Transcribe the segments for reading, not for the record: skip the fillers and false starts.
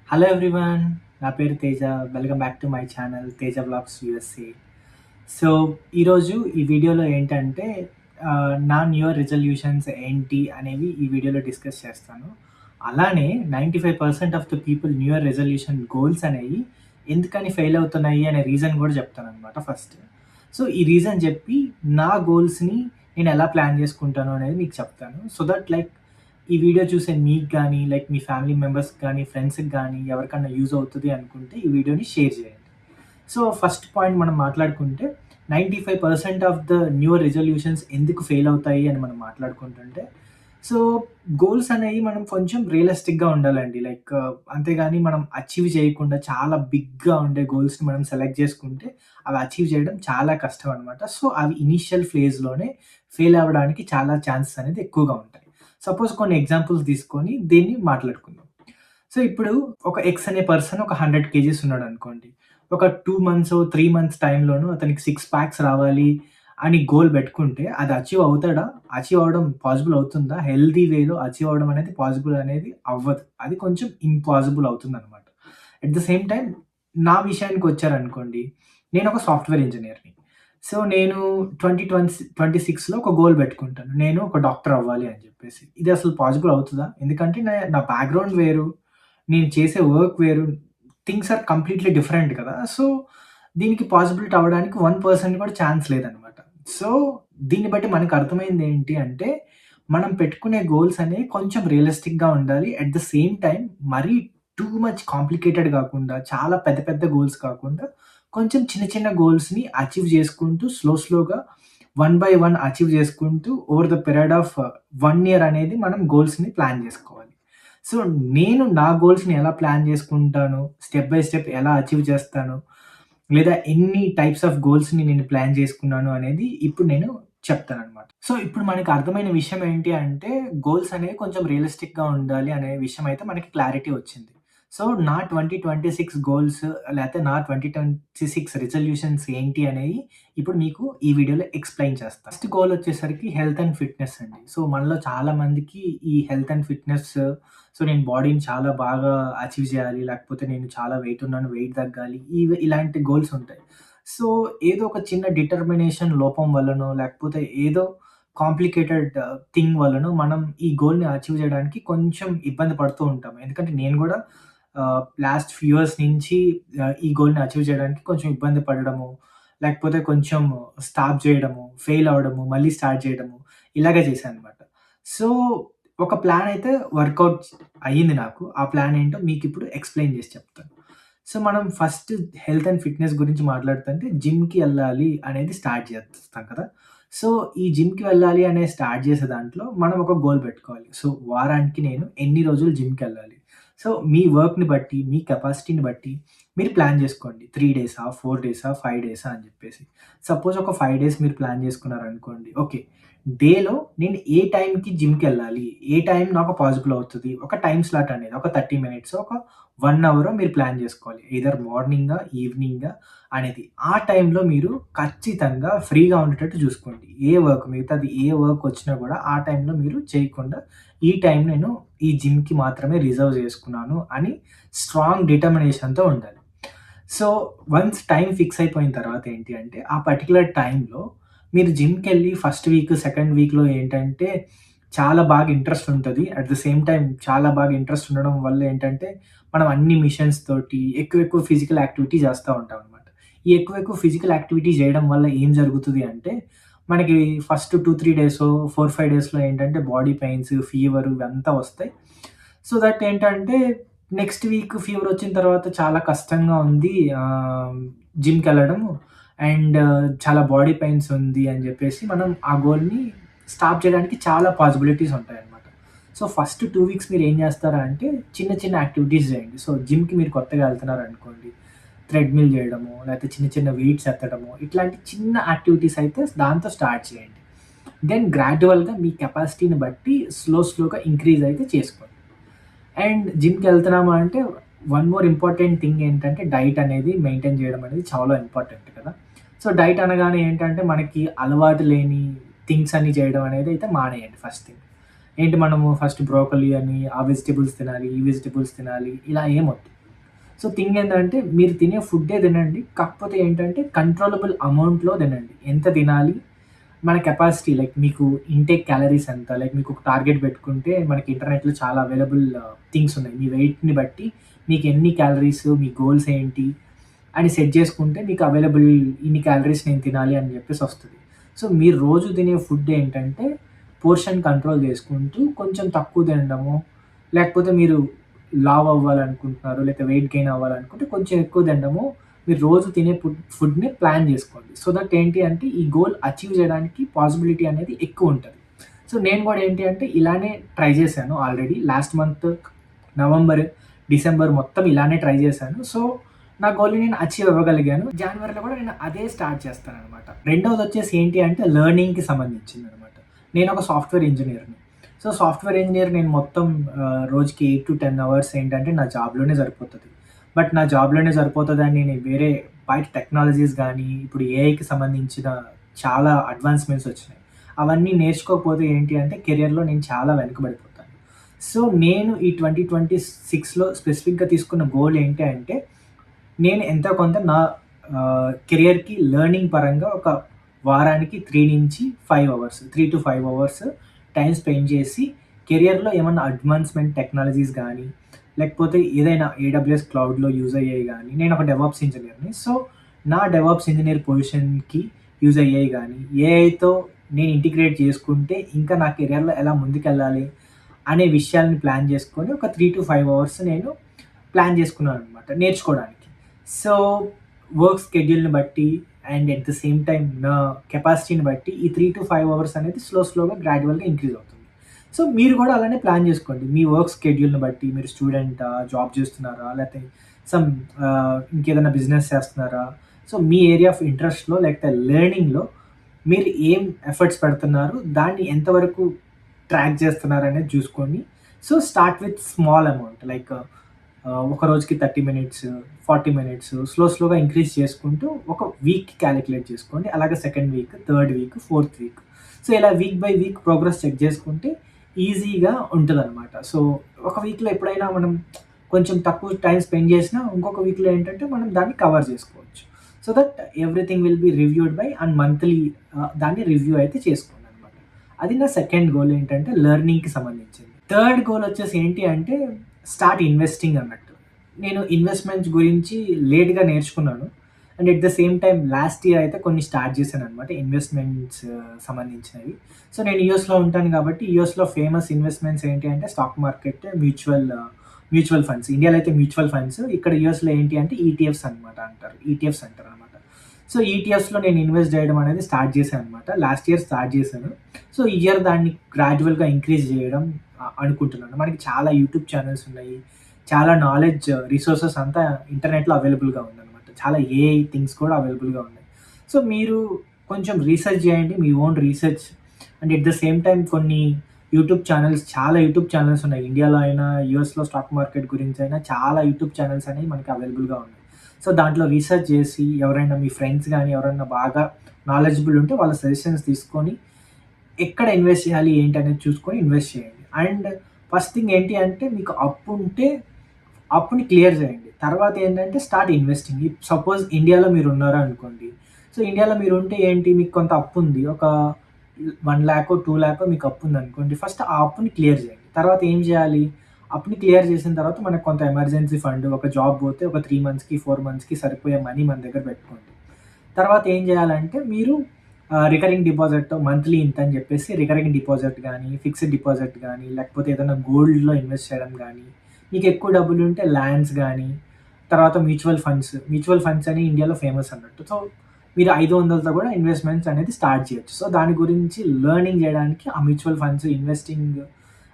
Hello everyone. నా పేరు Teja. Welcome back to my channel Teja vlogs USA. So, ఈరోజు ఈ వీడియోలో ఏంటంటే నా న్యూ ఇయర్ రిజల్యూషన్స్ ఏంటి అనేవి ఈ వీడియోలో డిస్కస్ చేస్తాను. అలానే 95% of the people new year resolution goals అనేవి ఎందుకని ఫెయిల్ అవుతున్నాయి అనే రీజన్ కూడా చెప్తాననమాట ఫస్ట్. సో, ఈ రీజన్ చెప్పి నా గోల్స్‌ని నేను ఎలా ప్లాన్ చేసుకుంటాను అనేది మీకు చెప్తాను. సో దట్ ఈ వీడియో చూసే మీకు గానీ, మీ ఫ్యామిలీ మెంబర్స్‌కి గానీ, ఫ్రెండ్స్‌కి గానీ ఎవరికన్నా యూజ్ అవుతది అనుకుంటే ఈ వీడియోని షేర్ చేయండి. సో, ఫస్ట్ పాయింట్ మనం మాట్లాడుకుంటే 95% of the new year resolutions ఎందుకు ఫెయిల్ అవుతాయి అని మనం మాట్లాడుకుంటుంటే, సో, గోల్స్ అనేవి మనం కొంచెం రియలిస్టిక్‌గా ఉండాలండి. అంతేగాని మనం అచీవ్ చేయకుండా చాలా బిగ్‌గా ఉండే గోల్స్‌ని మనం సెలెక్ట్ చేసుకుంటే అవి అచీవ్ చేయడం చాలా కష్టం అనమాట. సో, అవి ఇనీషియల్ ఫేజ్‌లోనే ఫెయిల్ అవ్వడానికి చాలా ఛాన్సెస్ అనేది ఎక్కువగా ఉంటాయి. సపోజ్ కొన్ని ఎగ్జాంపుల్స్ తీసుకొని దీన్ని మాట్లాడుకుందాం. సో, ఇప్పుడు ఒక ఎక్స్ అనే పర్సన్ ఒక 100 కేజీస్ ఉన్నాడనుకోండి. ఒక 2 మంత్సో, 3 మంత్స్ టైమ్‌లోనో అతనికి 6 ప్యాక్స్ రావాలి అని గోల్ పెట్టుకుంటే అది అచీవ్ అవుతాడా? అచీవ్ అవ్వడం పాసిబుల్ అవుతుందా? హెల్తీ వేలో అచీవ్ అవ్వడం అనేది పాసిబుల్ అనేది అవ్వదు. అది కొంచెం ఇంపాసిబుల్ అవుతుందనమాట. అట్ ద సేమ్ టైమ్ నా విషయానికొచ్చారనుకోండి. నేనొక సాఫ్ట్‌వేర్ ఇంజినీర్‌ని. సో, నేను 2026లో ఒక గోల్ పెట్టుకుంటాను. నేను ఒక డాక్టర్ అవ్వాలి అని చెప్పేసి. ఇది అసలు పాసిబుల్ అవుతదా? ఎందుకంటే నా బ్యాక్‌గ్రౌండ్ వేరు. నేను చేసే వర్క్ వేరు. థింగ్స్ ఆర్ కంప్లీట్‌లీ డిఫరెంట్ కదా! సో, దీనికి పాసిబిలిటీ అవ్వడానికి 1% కూడా ఛాన్స్ లేదనమాట. సో, దీన్ని బట్టి మనకు అర్థమైందేంటి అంటే, మనం పెట్టుకునే గోల్స్ అనేవి కొంచెం రియలిస్టిక్‌గా ఉండాలి. అట్ ద సేమ్ టైమ్ మరీ టూ మచ్ కాంప్లికేటెడ్ గాకుండా, చాలా పెద్ద పెద్ద గోల్స్ కాకుండా, కొంచెం చిన్న చిన్న గోల్స్‌ని అచీవ్ చేసుకుంటూ స్లోగా వన్ బై వన్ అచీవ్ చేసుకుంటూ over the period of 1 year అనేది మనం గోల్స్‌ని ప్లాన్ జేసుకోవాలి. సో, నేను నా గోల్స్‌ని ఎలా ప్లాన్ చేసుకుంటాను, స్టెప్ బై స్టెప్ ఎలా అచీవ్ చేస్తాను, లేదా ఎన్ని టైప్స్ ఆఫ్ గోల్స్‌ని నేను ప్లాన్ చేసుకున్నాను అనేది ఇప్పుడు నేను చెప్తాననమాట. సో, ఇప్పుడు మనకు అర్థమైన విషయం ఏంటి అంటే, గోల్స్ అనేవి కొంచెం రియలిస్టిక్‌గా ఉండాలి అనే విషయం అయితే మనకి క్లారిటీ వచ్చింది. సో, నా 2026 గోల్స్ లేతే నా 2026 రిజల్యూషన్స్ ఏంటి అనేయి ఇప్పుడు మీకు ఈ వీడియోలో ఎక్స్‌ప్లెయిన్ చేస్తా. ఫస్ట్ గోల్ వచ్చేసరికి హెల్త్ అండ్ ఫిట్‌నెస్ అండి. సో, మనలో చాలా మందికి ఈ హెల్త్ అండ్ ఫిట్‌నెస్, సో, నేను బాడీని చాలా బాగా అచీవ్ చేయాలి, లేకపోతే నేను చాలా వెయిట్ ఉన్నాను, వెయిట్ తగ్గాలి. ఇలాంటి గోల్స్ ఉంటాయి. సో, ఏదో ఒక చిన్న డిటర్మినేషన్ లోపం వల్లనో, లేకపోతే ఏదో కాంప్లికేటెడ్ థింగ్ వల్లనో మనం ఈ గోల్‌ని అచీవ్ చేయడానికి కొంచెం ఇబ్బంది పడుతూ ఉంటాం. ఎందుకంటే నేను గూడా లాస్ట్ ఫ్యూ ఇయర్స్ నుంచి ఈ గోల్‌ని అచీవ్ చేయడానికి కొంచెం ఇబ్బంది పడడము, లేకపోతే కొంచెం స్టాప్ జేయడము, ఫెయిల్ అవ్వడము, మళ్ళీ స్టార్ట్ జేయడము ఇలాగే చేశాననమాట. సో, ఒక ప్లాన్ అయితే వర్కౌట్ అయ్యింది నాకు. ఆ ప్లాన్ ఏంటో మీకిప్పుడు ఎక్స్‌ప్లెయిన్ చేసి చెప్తాను. సో, మనం ఫస్ట్ హెల్త్ అండ్ ఫిట్‌నెస్ గురించి మాట్లాడుతుంటే జిమ్‌కి ఎళ్ళాలి అనేది స్టార్ట్ చేస్తాం కదా! సో, ఈ జిమ్‌కి వెళ్ళాలి అనే స్టార్ట్ చేసే దాంట్లో మనం ఒక గోల్ పెట్టుకోవాలి. సో, వారానికి నేను ఎన్ని రోజులు జిమ్‌కెళ్ళాలి. సో, మీ వర్క్‌ని బట్టి, మీ కెపాసిటీని బట్టి మీరు ప్లాన్ జేసుకోండి. 3 డేసా, 4 డేసా, 5 డేసా అని జెప్పేసి. సపోజ్ ఒక 5 డేస్ మీరు ప్లాన్ జేసుకున్నారనుకోండి. ఓకే. డేలో నేను ఏ టైంకి జిమ్‌కెళ్ళాలి? ఏ టైం నాకు పాసిబుల్ అవుతది? ఒక టైమ్ స్లాట్ అనేది ఒక 30 మినిట్సో, ఒక 1 అవరో మీరు ప్లాన్ జేసుకోవాలి. ఎయిదర్ మార్నింగా, ఈవినింగా అనేది. ఆ టైంలో మీరు ఖచ్చితంగా ఫ్రీగా ఉండేటట్టు జూసుకోండి. మిగతాది ఏ వర్క్ వచ్చినా గూడా ఆ టైంలో మీరు చేయకుండా, ఈ టైం నేను ఈ జిమ్‌కి మాత్రమే రిజర్వ్ జేసుకున్నాను అని స్ట్రాంగ్ డిటర్మినేషన్‌తో ఉండాలి. సో, వన్స్ టైమ్ ఫిక్స్ అయిపోయిన తర్వాత ఏంటి అంటే, ఆ పర్టిక్యులర్ టైంలో మీరు జిమ్‌కెళ్ళి ఫస్ట్ వీక్, సెకండ్ వీక్‌లో ఏంటంటే, చాలా బాగా ఇంట్రెస్ట్ ఉంటది. అట్ ద సేమ్ టైమ్ చాలా బాగా ఇంట్రెస్ట్ ఉండడం వల్ల ఏంటంటే, మనం అన్ని మిషన్స్ తోటి ఎక్కువ ఫిజికల్ యాక్టివిటీ చేస్తా ఉంటామనమాట. ఈ ఎక్కువ ఫిజికల్ యాక్టివిటీ చేయడం వల్ల ఏం జరుగుతది అంటే, మనకి ఫస్ట్ 2, 3 డేసో, 4, 5 డేస్‌లో ఏంటంటే బాడీ పెయిన్స్, ఫీవర్ ఇవంతా వస్తాయి. సో దట్ ఏంటంటే నెక్స్ట్ వీక్ ఫీవరొచ్చిన తర్వాత చాలా కష్టంగా ఉంది జిమ్‌కెళ్ళడము అండ్ చాలా బాడీ పెయిన్స్ ఉంది అని జెప్పేసి మనం ఆ గోల్‌ని స్టాప్ చేయడానికి చాలా పాసిబిలిటీస్ ఉంటాయన్నమాట. సో, ఫస్ట్ 2 వీక్స్ మీరేం జేస్తారా అంటే చిన్న చిన్న యాక్టివిటీస్ జేయండి. సో, జిమ్‌కి మీరు కొత్తగా ఎళ్తున్నారనుకోండి. థ్రెడ్‌మిల్ జేయడము, లేకపోతే చిన్న చిన్న వెయిట్స్ ఎత్తడము, ఇట్లాంటి చిన్న యాక్టివిటీస్ అయితే దాంతో స్టార్ట్ చేయండి. దెన్ గ్రాడ్యువల్‌గా మీ కెపాసిటీని బట్టి స్లోగా ఇంక్రీజ్ అయితే చేసుకోండి. అండ్ జిమ్‌కెళ్తున్నామా అంటే వన్ మోర్ ఇంపార్టెంట్ థింగ్ ఏంటంటే డైట్ అనేది మెయింటైన్ చేయడం అనేది చాలా ఇంపార్టెంట్ కదా! సో, డైట్ అనగానే ఏంటంటే మనకి అలవాటు లేని థింగ్స్ అన్నీ చేయడం అనేది అయితే మానేయండి ఫస్ట్ థింగ్. ఏంటి మనము ఫస్ట్ బ్రోకలీ అని, ఆ వెజిటబుల్స్ తినాలి, ఈ వెజిటబుల్స్ తినాలి ఇలా ఏమొద్దు. సో థింగ్ ఏంటంటే మీరు తినే ఫుడ్డే తినండి. కాకపోతే ఏంటంటే కంట్రోలబుల్ అమౌంట్‌లో తినండి. ఎంత తినాలి? మన కెపాసిటీ లైక్ మీకు ఇంటేక్ క్యాలరీస్ ఎంత? లైక్ మీకు ఒక టార్గెట్ పెట్టుకుంటే మనకి ఇంటర్నెట్‌లో చాలా అవైలబుల్ థింగ్స్ ఉన్నాయి. మీ వెయిట్‌ని బట్టి మీకు ఎన్ని క్యాలరీస్, మీ గోల్స్ ఏంటి అని సెట్ చేసుకుంటే మీకు అవైలబుల్ ఇన్ని క్యాలరీస్ నేను తినాలి అని చెప్పేసి వస్తది. సో మీరు రోజు తినే ఫుడ్ ఏంటంటే పోర్షన్ కంట్రోల్ చేసుకుంటూ కొంచెం తక్కువ తినడము, లేకపోతే మీరు లావు అవ్వాలనుకుంటున్నారు, లేకపోతే వెయిట్ గెయిన్ అవ్వాలనుకుంటే కొంచెం ఎక్కువ తినడము. మీరు రోజు తినే ఫుడ్‌ని ప్లాన్ చేసుకోండి. సో దట్ ఏంటి అంటే ఈ గోల్ అచీవ్ చేయడానికి పాసిబిలిటీ అనేది ఎక్కువుంటది. సో నేను గూడా ఏంటి అంటే ఇలానే ట్రై చేశాను already. Last month November, December మొత్తం ఇలానే ట్రై చేశాను. సో నా గోల్‌ని నేను అచీవ్ అవ్వగలిగాను. జాన్వరిలో కూడా నేను అదే స్టార్ట్ చేస్తాననమాట. రెండోదొచ్చేసి ఏంటి అంటే లెర్నింగ్‌కి సంబంధించిందనమాట. నేనొక సాఫ్ట్‌వేర్ ఇంజినీర్‌ని. సో సాఫ్ట్‌వేర్ ఇంజినీర్ నేను మొత్తం రోజుకి 8-10 అవర్స్ ఏంటంటే నా జాబ్‌లోనే సరిపోతది. బట్ నా జాబ్‌లోనే సరిపోతదని నేను వేరే బయట టెక్నాలజీస్ గానీ, ఇప్పుడు ఏఐకి సంబంధించిన చాలా అడ్వాన్స్‌మెంట్స్ వచ్చినాయి. అవన్నీ నేర్చుకోకపోతే ఏంటి అంటే కెరియర్‌లో నేను చాలా వెనకబడిపోతాను. సో నేను ఈ 2026లో స్పెసిఫిక్‌గా తీసుకున్న గోల్ ఏంటి అంటే నేను ఎంతో కొంత నా కెరియర్‌కి లెర్నింగ్ పరంగా ఒక వారానికి 3-5 అవర్స్, 3-5 అవర్స్ టైమ్ స్పెండ్ చేసి కెరియర్‌లో ఏమన్నా అడ్వాన్స్‌మెంట్ టెక్నాలజీస్ గానీ, లేకపోతే ఏదైనా ఏడబ్ల్యూఎస్ క్లౌడ్‌లో యూజ్ అయ్యేయి గానీ, నేను ఒక డెవాప్స్ ఇంజినీర్‌ని. సో, నా డెవాప్స్ ఇంజినీర్ పొజిషన్‌కి యూజ్ అయ్యేయి గానీ, ఏఐతో నేను ఇంటిగ్రేట్ చేసుకుంటే ఇంకా నా కెరియర్‌లో ఎలా ముందుకెళ్ళాలి అనే విషయాల్ని ప్లాన్ చేసుకొని ఒక 3-5 అవర్స్ నేను ప్లాన్ చేసుకున్నాననమాట నేర్చుకోవడానికి. సో, వర్క్ షెడ్యూల్‌ని బట్టి and at the same time నా కెపాసిటీని బట్టి ఈ 3-5 అవర్స్ అనేది స్లోగా గ్రాడ్యువల్‌గా ఇంక్రీజ్ అవుతుంది. సో, మీరు కూడా అలానే ప్లాన్ చేసుకోండి. మీ వర్క్ షెడ్యూల్‌ని బట్టి మీరు స్టూడెంటా? జాబ్ చేస్తున్నారా? లేతే సమ్ ఇంకేదైనా బిజినెస్ చేస్తున్నారా? సో, మీ ఏరియా ఆఫ్ ఇంట్రెస్ట్‌లో లేకపోతే లెర్నింగ్‌లో మీరు ఏం ఎఫర్ట్స్ పెడుతున్నారు? దాన్ని ఎంతవరకు ట్రాక్ చేస్తున్నారనేది చూసుకోండి. So, start with small amount like ఒక రోజుకి 30 మినిట్స్, 40 మినిట్స్ స్లోగా ఇంక్రీజ్ చేసుకుంటూ ఒక వీక్‌కి కాలిక్యులేట్ చేసుకోండి. అలాగే second week, third week, fourth week. So, ఇలా week by week progress check చేసుకుంటే ఈజీగా ఉంటదనమాట. సో, ఒక వీక్‌లో ఎప్పుడైనా మనం కొంచెం తక్కువ టైమ్ స్పెండ్ చేసినా ఇంకొక వీక్‌లో ఏంటంటే మనం దాన్ని కవర్ చేసుకోవచ్చు. So that everything will be reviewed by and monthly దాన్ని రివ్యూ అయితే చేసుకోండనమాట. అది నా సెకండ్ గోల్ ఏంటంటే లెర్నింగ్‌కి సంబంధించింది. థర్డ్ గోల్ వచ్చేసి ఏంటి అంటే స్టార్ట్ ఇన్వెస్టింగ్ అన్నట్టు. నేను ఇన్వెస్ట్‌మెంట్స్ గురించి లేట్‌గా నేర్చుకున్నాను. And at the same time last year అయితే కొన్ని స్టార్ట్ చేశాననమాట ఇన్వెస్ట్‌మెంట్స్ సంబంధించినవి. సో నేను యూఎస్‌లో ఉంటాను కాబట్టి యూఎస్‌లో ఫేమస్ ఇన్వెస్ట్‌మెంట్స్ ఏంటి అంటే స్టాక్ మార్కెట్, మ్యూచువల్ ఫండ్స్. ఇండియాలో అయితే మ్యూచువల్ ఫండ్స్. ఇక్కడ యూఎస్‌లో ఏంటి అంటే ఈటీఎఫ్స్ అనమాట అంటారు. ఈటీఎఫ్స్ అంటారనమాట. సో ఈటీఎఫ్స్‌లో నేను ఇన్వెస్ట్ చేయడం అనేది స్టార్ట్ చేశాను అనమాట. లాస్ట్ ఇయర్ స్టార్ట్ చేశాను. సో ఈ ఇయర్ దాన్ని గ్రాడ్యువల్‌గా ఇంక్రీజ్ చేయడం అనుకుంటున్నాను. మనకి చాలా యూట్యూబ్ ఛానెల్స్ ఉన్నాయి. చాలా నాలెడ్జ్ రిసోర్సెస్ అంతా ఇంటర్నెట్‌లో అవైలబుల్‌గా ఉందనమాట. చాలా ఏఐ థింగ్స్ కూడా అవైలబుల్‌గా ఉన్నాయి. సో మీరు కొంచెం రీసెర్చ్ చేయండి. మీ own research and at the same time కొన్ని చాలా యూట్యూబ్ ఛానెల్స్ ఉన్నాయి. ఇండియాలో అయినా, యూఎస్‌లో స్టాక్ మార్కెట్ గురించి అయినా చాలా యూట్యూబ్ ఛానెల్స్ అనేవి మనకి అవైలబుల్‌గా ఉన్నాయి. సో దాంట్లో రీసెర్చ్ చేసి ఎవరైనా మీ ఫ్రెండ్స్ గానీ, ఎవరైనా బాగా నాలెడ్జబుల్ ఉంటే వాళ్ళ సజెషన్స్ తీసుకొని ఎక్కడ ఇన్వెస్ట్ చేయాలి ఏంటి అనేది చూసుకొని ఇన్వెస్ట్ చేయండి. అండ్ ఫస్ట్ థింగ్ ఏంటి అంటే మీకు అప్పుంటే అప్పుని క్లియర్ చేయండి. తర్వాత ఏంటంటే స్టార్ట్ ఇన్వెస్టింగ్. సపోజ్ ఇండియాలో మీరున్నారు అనుకోండి. సో ఇండియాలో మీరుంటే ఏంటి మీకు కొంత అప్పుంది. ఒక 1,00,000 2,00,000 మీకు అప్పుందనుకోండి. ఫస్ట్ ఆ అప్పుని క్లియర్ చేయండి. తర్వాత ఏం చేయాలి? అప్పుని క్లియర్ చేసిన తర్వాత మనకు కొంత ఎమర్జెన్సీ ఫండ్, ఒక జాబ్ పోతే ఒక 3 మంత్స్‌కి, 4 మంత్స్‌కి సరిపోయే మనీ మన దగ్గర పెట్టుకోండి. తర్వాత ఏం చేయాలంటే మీరు రికరింగ్ డిపాజిట్ మంత్లీ ఇంత అని చెప్పేసి రికరింగ్ డిపాజిట్ గానీ, ఫిక్స్డ్ డిపాజిట్ గానీ, లేకపోతే ఏదైనా గోల్డ్‌లో ఇన్వెస్ట్ చేయడం గానీ, మీకు ఎక్కువ డబ్బులుంటే ల్యాండ్స్ గానీ, తర్వాత మ్యూచువల్ ఫండ్స్ అని ఇండియాలో ఫేమస్ అన్నట్టు. సో మీరు 500తో కూడా ఇన్వెస్ట్‌మెంట్స్ అనేది స్టార్ట్ చేయొచ్చు. సో దాని గురించి లెర్నింగ్ చేయడానికి ఆ మ్యూచువల్ ఫండ్స్ ఇన్వెస్టింగ్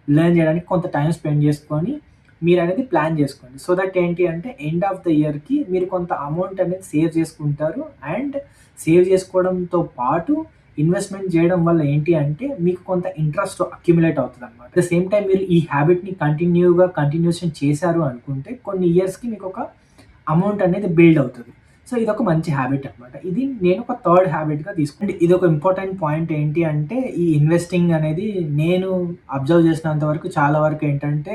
లెర్న్ చేయడానికి కొంత టైమ్ స్పెండ్ చేసుకొని మీరనేది ప్లాన్ చేసుకోండి. సో దట్ ఏంటి అంటే ఎండ్ ఆఫ్ ద ఇయర్‌కి మీరు కొంత అమౌంట్ అనేది సేవ్ చేసుకుంటారు. అండ్ సేవ్ చేసుకోవడంతో పాటు ఇన్వెస్ట్‌మెంట్ చేయడం వల్ల ఏంటి అంటే మీకు కొంత ఇంట్రెస్ట్ అక్యుములేట్ అవుతదనమాట. అట్ ద సేమ్ టైమ్ మీరు ఈ హ్యాబిట్‌ని కంటిన్యూషన్ చేశారు అనుకుంటే కొన్ని ఇయర్స్‌కి మీకొక అమౌంట్ అనేది బిల్డ్ అవుతది. సో ఇదొక మంచి హ్యాబిట్ అనమాట. ఇది నేను ఒక థర్డ్ హ్యాబిట్‌గా తీసుకుంటే ఇదొక ఇంపార్టెంట్ పాయింట్ ఏంటి అంటే ఈ ఇన్వెస్టింగ్ అనేది నేను అబ్జర్వ్ చేసినంత వరకు చాలా వరకు ఏంటంటే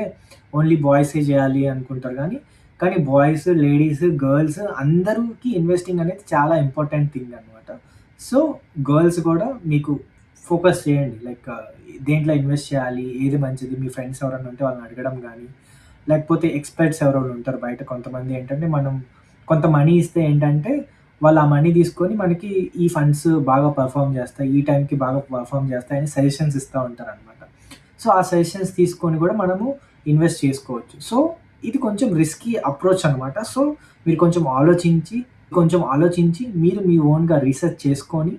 ఓన్లీ బాయ్సే చేయాలి అనుకుంటారు గానీ కానీ బాయ్స్, లేడీస్, గర్ల్స్ అందరికి ఇన్వెస్టింగ్ అనేది చాలా ఇంపార్టెంట్ థింగ్ అనమాట. సో, గర్ల్స్ కూడా మీకు ఫోకస్ చేయండి. లైక్ దేంట్లో ఇన్వెస్ట్ చేయాలి? ఏది మంచిది? మీ ఫ్రెండ్స్ ఎవరైనా ఉంటే వాళ్ళని అడగడం గానీ, లేకపోతే ఎక్స్‌పర్ట్స్ ఎవరోళ్ళు ఉంటారు బయట కొంతమంది ఏంటంటే, మనం కొంత మనీ ఇస్తే ఏంటంటే, వాళ్ళు ఆ మనీ తీసుకొని మనకి ఈ ఫండ్స్ బాగా పెర్ఫార్మ్ చేస్తాయి. ఈ టైంకి బాగా పెర్ఫార్మ్ చేస్తాయని సజెషన్స్ ఇస్తా ఉంటారనమాట. సో, ఆ సజెషన్స్ తీసుకొని కూడా మనము ఇన్వెస్ట్ చేసుకోవచ్చు. సో, ఇది కొంచెం రిస్కీ అప్రోచ్ అనమాట. సో, మీరు కొంచెం ఆలోచించి మీరు మీ ఓన్‌గా రీసెర్చ్ చేసుకొని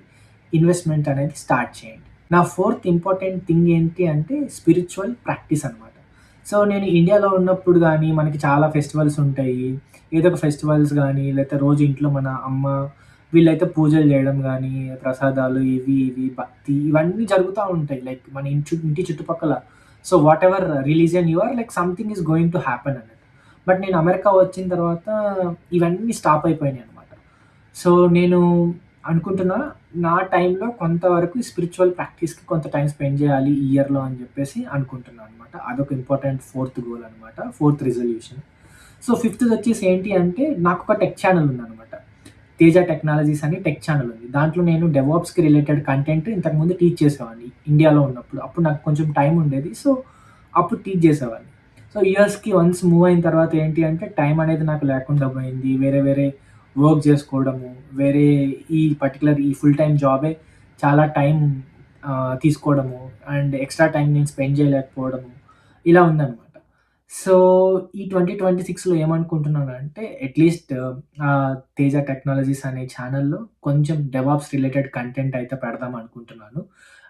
ఇన్వెస్ట్‌మెంట్ అనేది స్టార్ట్ చేయండి. నా ఫోర్త్ ఇంపార్టెంట్ థింగ్ ఏంటి అంటే స్పిరిచ్యువల్ ప్రాక్టీస్ అనమాట. సో, నేను ఇండియాలో ఉన్నప్పుడు గానీ, మనకి చాలా ఫెస్టివల్స్ ఉంటాయి. ఏదో ఒక ఫెస్టివల్స్ గానీ, లేతే రోజు ఇంట్లో మన అమ్మ వీళ్ళైతే పూజలు జేయడం గానీ, ప్రసాదాలు ఇవి భక్తి ఇవన్నీ జరుగుతా ఉంటాయి. లైక్ మన ఇంటి చుట్టుపక్కల. So, whatever religion you are like something is going to happen అన్నట్టు. బట్ నేను అమెరికా వచ్చిన తర్వాత ఇవన్నీ స్టాప్ అయిపోయినాయనమాట. సో, నేను అనుకుంటున్నా నా టైంలో కొంతవరకు స్పిరిచ్యువల్ ప్రాక్టీస్‌కి కొంత టైమ్ స్పెండ్ జేయాలి ఈ ఇయర్‌లో అని జెప్పేసి అనుకుంటున్నా అనమాట. అదొక ఇంపార్టెంట్ ఫోర్త్ గోల్ అనమాట. Fourth resolution. సో, ఫిఫ్త్‌దొచ్చేసి ఏంటి అంటే నాకొక టెక్ ఛానెల్ ఉందనమాట. తేజ టెక్నాలజీస్ అని టెక్ ఛానెల్ ఉంది. దాంట్లో నేను డెవాప్స్‌కి రిలేటెడ్ కంటెంట్ ఇంతకుముందు టీచ్ చేసేవాడిని ఇండియాలో ఉన్నప్పుడు. అప్పుడు నాకు కొంచెం టైం ఉండేది. సో, అప్పుడు టీచ్ చేసేవాడిని. సో, ఇయర్స్‌కి వన్స్ మూవ్ అయిన తర్వాత ఏంటి అంటే టైం అనేది నాకు లేకుండా పోయింది. వేరే వేరే వర్క్ జేసుకోవడము, వేరే ఈ ఫుల్ టైమ్ జాబే చాలా టైం తీసుకోవడము అండ్ ఎక్స్‌ట్రా టైం నేను స్పెండ్ చేయలేకపోవడము ఇలా ఉందనమాట. సో, ఈ 2026లో ఏమనుకుంటున్నానంటే అట్‌లీస్ట్ 'తేజ టెక్నాలజీస్' అనే ఛానెల్‌లో కొంచెం డెవాప్స్ రిలేటెడ్ కంటెంట్ అయితే పెడదాం అనుకుంటున్నాను.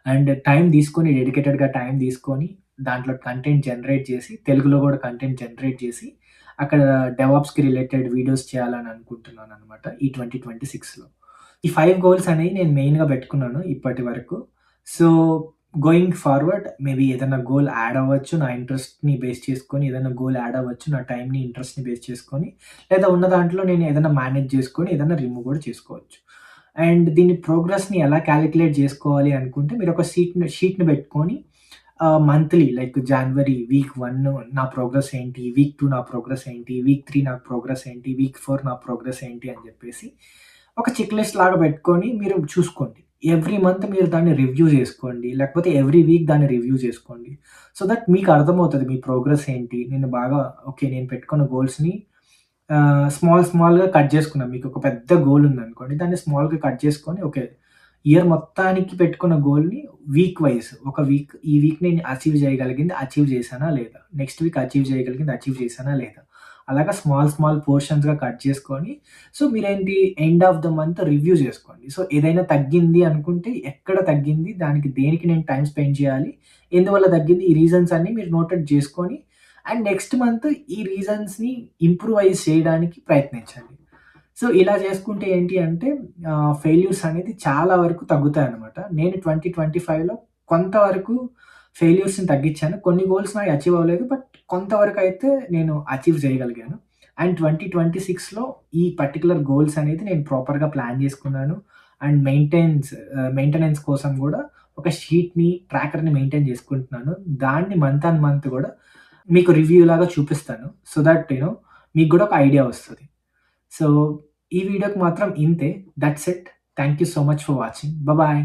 అండ్ టైం తీసుకొని డెడికేటెడ్‌గా టైం తీసుకొని దాంట్లో కంటెంట్ జనరేట్ చేసి, తెలుగులో కూడా కంటెంట్ జనరేట్ చేసి, అక్కడ డెవాప్స్‌కి రిలేటెడ్ వీడియోస్ చేయాలని అనుకుంటున్నాననమాట ఈ 2026లో. ఈ 5 గోల్స్ అనేవి నేను మెయిన్‌గా పెట్టుకున్నాను ఇప్పటి వరకు. సో, గోయింగ్ ఫార్వర్డ్ మేబీ ఏదైనా గోల్ యాడ్ అవ్వచ్చు. నా ఇంట్రెస్ట్‌ని బేస్ చేసుకొని ఏదైనా గోల్ యాడ్ అవ్వచ్చు. నా టైమ్‌ని, ఇంట్రెస్ట్‌ని బేస్ చేసుకొని. లేదా ఉన్న దాంట్లో నేను ఏదైనా మేనేజ్ చేసుకొని ఏదైనా రిమూవ్ కూడా చేసుకోవచ్చు. అండ్ దీని ప్రోగ్రెస్‌ని ఎలా కాలిక్యులేట్ చేసుకోవాలి అనుకుంటే మీరొక షీట్‌ని పెట్టుకొని మంత్లీ లైక్ జనవరి వీక్ 1 నా ప్రోగ్రెస్ ఏంటి? వీక్ 2 నా ప్రోగ్రెస్ ఏంటి? వీక్ 3 నా ప్రోగ్రెస్ ఏంటి? వీక్ 4 నా ప్రోగ్రెస్ ఏంటి? అని జెప్పేసి ఒక చెక్ లిస్ట్ లాగా పెట్టుకొని మీరు చూసుకోండి. ఎవ్రీ మంత్ మీరు దాన్ని రివ్యూ జేసుకోండి. లేకపోతే ఎవ్రీ వీక్ దాన్ని రివ్యూ జేసుకోండి. సో దట్ మీకు అర్థమవుతది మీ ప్రోగ్రెస్ ఏంటి? నేను బాగా ఓకే. నేను పెట్టుకున్న గోల్స్‌ని స్మాల్‌గా కట్ జేసుకున్నా. మీకొక పెద్ద గోల్ ఉందనుకోండి. దాన్ని స్మాల్‌గా కట్ చేసుకొని ఓకే. ఇయర్ మొత్తానికి పెట్టుకున్న గోల్‌ని వీక్ వైస్ ఒక వీక్ ఈ వీక్ నేను అచీవ్ చేశానా లేదా? నెక్స్ట్ వీక్ అచీవ్ చేశానా లేదా? అలాగా స్మాల్ పోర్షన్స్‌గా కట్ చేసుకొని సో, మీరేంటి end of the month review జేసుకోండి. సో, ఏదైనా తగ్గింది అనుకుంటే ఎక్కడ తగ్గింది? దేనికి నేను టైమ్ స్పెండ్ చేయాలి? ఎందువల్ల తగ్గింది? ఈ రీజన్స్ అన్నీ మీరు నోటెడ్ చేసుకొని అండ్ నెక్స్ట్ మంత్ ఈ రీజన్స్‌ని ఇంప్రూవైజ్ చేయడానికి ప్రయత్నించండి. సో, ఇలా చేసుకుంటే ఏంటి అంటే ఫెయిల్యూర్స్ అనేది చాలా వరకు తగ్గుతాయనమాట. నేను 2025లో కొంతవరకు ఫెయిల్యూర్స్‌ని తగ్గించాను. కొన్ని గోల్స్ నాయి అచీవ్ అవ్వలేదు. బట్ కొంతవరకైతే నేను అచీవ్ చేయగలిగాను. అండ్ 2026లో ఈ పర్టిక్యులర్ గోల్స్ అనేది నేను ప్రాపర్‌గా ప్లాన్ చేసుకున్నాను. అండ్ మెయింటెనెన్స్ కోసం గూడా ఒక ట్రాకర్‌ని మెయింటైన్ చేసుకుంటున్నాను. దాన్ని మంత్ ఆన్ మంత్ గూడా మీకు రివ్యూ లాగా చూపిస్తాను. సో దట్ మీకు గూడా ఒక ఐడియా వస్తది. సో, ఈ వీడియోకి మాత్రం ఇంతే. That's it. Thank you so much for watching. Bye.